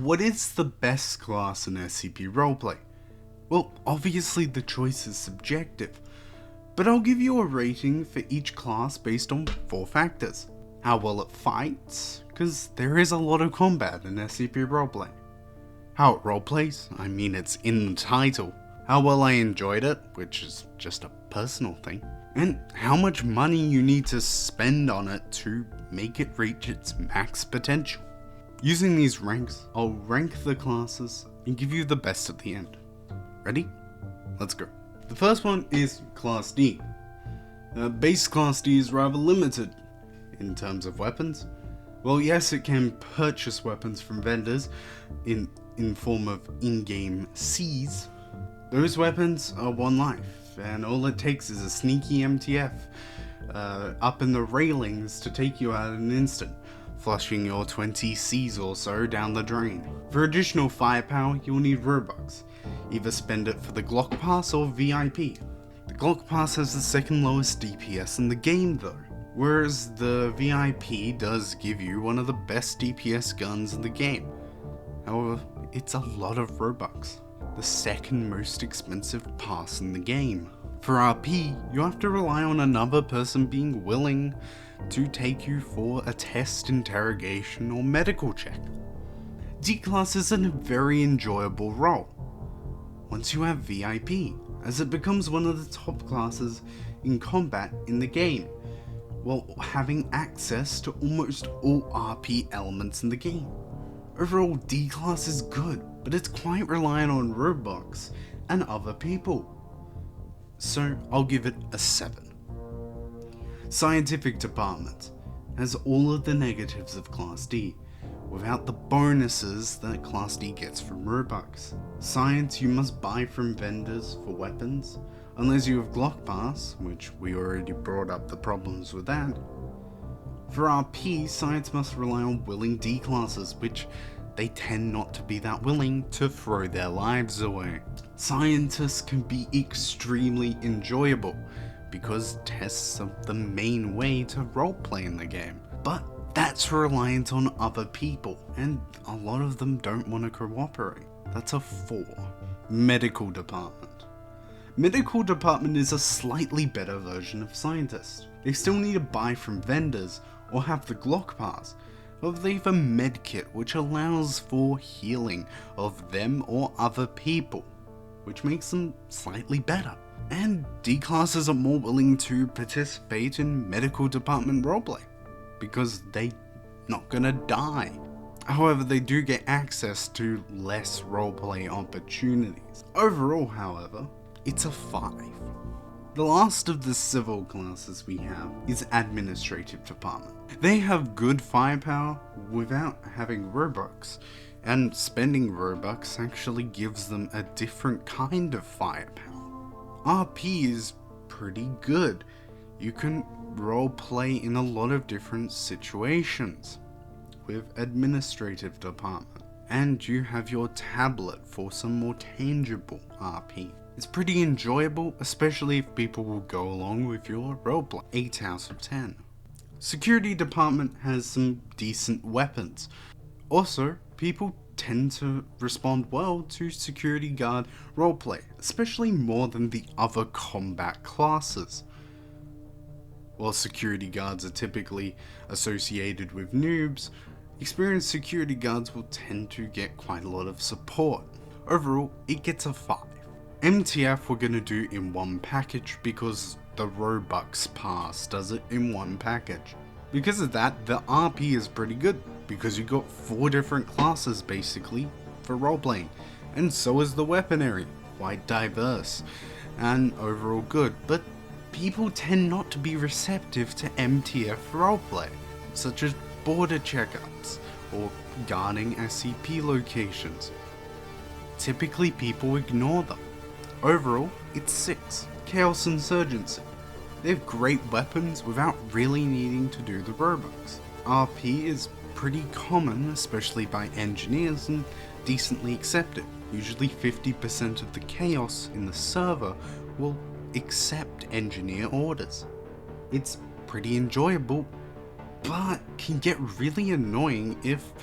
what is the best class in SCP Roleplay? Well, obviously the choice is subjective, but I'll give you a rating for each class based on 4 factors. How well it fights, because there is a lot of combat in SCP Roleplay. How it roleplays, I mean it's in the title. How well I enjoyed it, which is just a personal thing. And how much money you need to spend on it to make it reach its max potential. Using these ranks, I'll rank the classes and give you the best at the end. Ready? Let's go. The first one is Class D. Base Class D is rather limited in terms of weapons. Well, yes, it can purchase weapons from vendors in form of in-game Cs. Those weapons are 1 life, and all it takes is a sneaky MTF up in the railings to take you out in an instant, flushing your 20 Cs or so down the drain. For additional firepower, you'll need Robux. Either spend it for the Glock Pass or VIP. The Glock Pass has the second lowest DPS in the game though, whereas the VIP does give you one of the best DPS guns in the game. However, it's a lot of Robux, the second most expensive pass in the game. For RP, you have to rely on another person being willing to take you for a test, interrogation, or medical check. D-Class is a very enjoyable role once you have VIP, as it becomes one of the top classes in combat in the game, while having access to almost all RP elements in the game. Overall, D-Class is good, but it's quite reliant on Robux and other people, so I'll give it a 7. Scientific Department has all of the negatives of Class D, without the bonuses that Class D gets from Robux. Science you must buy from vendors for weapons, unless you have Glock Pass, which we already brought up the problems with that. For RP, Science must rely on willing D classes, which they tend not to be that willing to throw their lives away. Scientists can be extremely enjoyable, because tests are the main way to roleplay in the game, but that's reliant on other people, and a lot of them don't want to cooperate. That's a 4. Medical Department. Medical Department is a slightly better version of Scientist. They still need to buy from vendors or have the Glock Pass, but they have a medkit which allows for healing of them or other people, which makes them slightly better. And D classes are more willing to participate in Medical Department roleplay, because they're not gonna die. However, they do get access to less roleplay opportunities. Overall, however, it's a 5. The last of the civil classes we have is Administrative Department. They have good firepower without having Robux, and spending Robux actually gives them a different kind of firepower. RP is pretty good. You can roleplay in a lot of different situations with Administrative Department, and you have your tablet for some more tangible RP. It's pretty enjoyable, especially if people will go along with your roleplay. 8 out of 10. Security Department has some decent weapons. Also, people tend to respond well to security guard roleplay, especially more than the other combat classes. While security guards are typically associated with noobs, experienced security guards will tend to get quite a lot of support. Overall, it gets a 5. MTF we're gonna do in one package because the Robux Pass does it in one package. Because of that, the RP is pretty good, because you got 4 different classes basically for roleplaying, and so is the weaponry, quite diverse and overall good, but people tend not to be receptive to MTF roleplay, such as border checkups or guarding SCP locations. Typically people ignore them. Overall, it's 6. Chaos Insurgency. They have great weapons without really needing to do the Robux. RP is pretty common, especially by engineers, and decently accepted. Usually 50% of the chaos in the server will accept engineer orders. It's pretty enjoyable, but can get really annoying if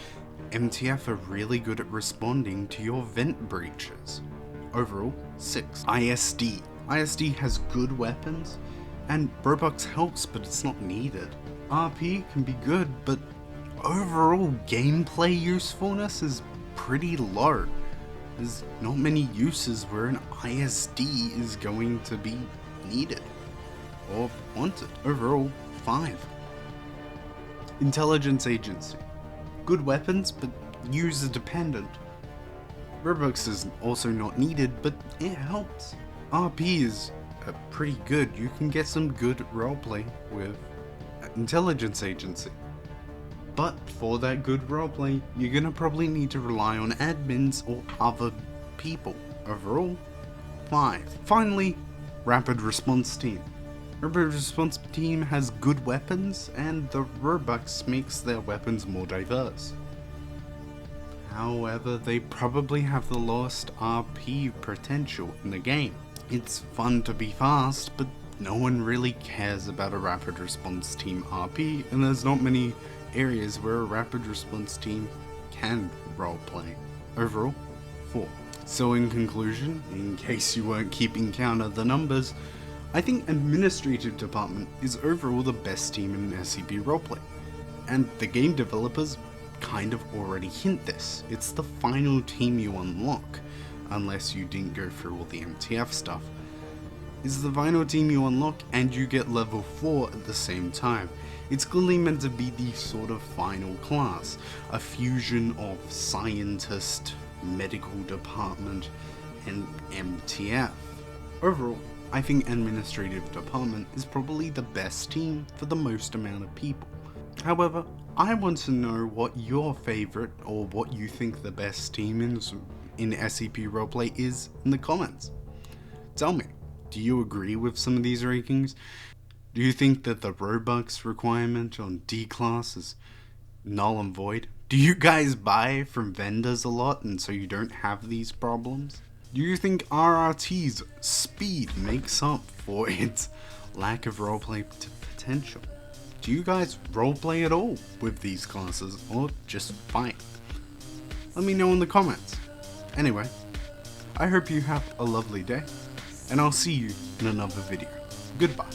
MTF are really good at responding to your vent breaches. Overall, 6. ISD. ISD has good weapons, and Robux helps, but it's not needed. RP can be good, but overall gameplay usefulness is pretty low. There's not many uses where an ISD is going to be needed or wanted. Overall, 5. Intelligence Agency. Good weapons, but user dependent. Robux is also not needed, but it helps. RP is pretty good. You can get some good roleplay with Intelligence Agency. But for that good roleplay, you're gonna probably need to rely on admins or other people. Overall, 5. Finally, Rapid Response Team. Rapid Response Team has good weapons, and the Robux makes their weapons more diverse. However, they probably have the lowest RP potential in the game. It's fun to be fast, but no one really cares about a Rapid Response Team RP, and there's not many areas where a Rapid Response Team can roleplay. Overall, 4. So in conclusion, in case you weren't keeping count of the numbers, I think Administrative Department is overall the best team in SCP Roleplay, and the game developers kind of already hint this. It's the final team you unlock, unless you didn't go through all the MTF stuff. It's the final team you unlock and you get level 4 at the same time. It's clearly meant to be the sort of final class, a fusion of scientist, medical department, and MTF. Overall, I think Administrative Department is probably the best team for the most amount of people. However, I want to know what your favorite or what you think the best team in SCP Roleplay is in the comments. Tell me, do you agree with some of these rankings? Do you think that the Robux requirement on D class is null and void? Do you guys buy from vendors a lot and so you don't have these problems? Do you think RRT's speed makes up for its lack of roleplay potential? Do you guys roleplay at all with these classes or just fight? Let me know in the comments. Anyway, I hope you have a lovely day, and I'll see you in another video. Goodbye.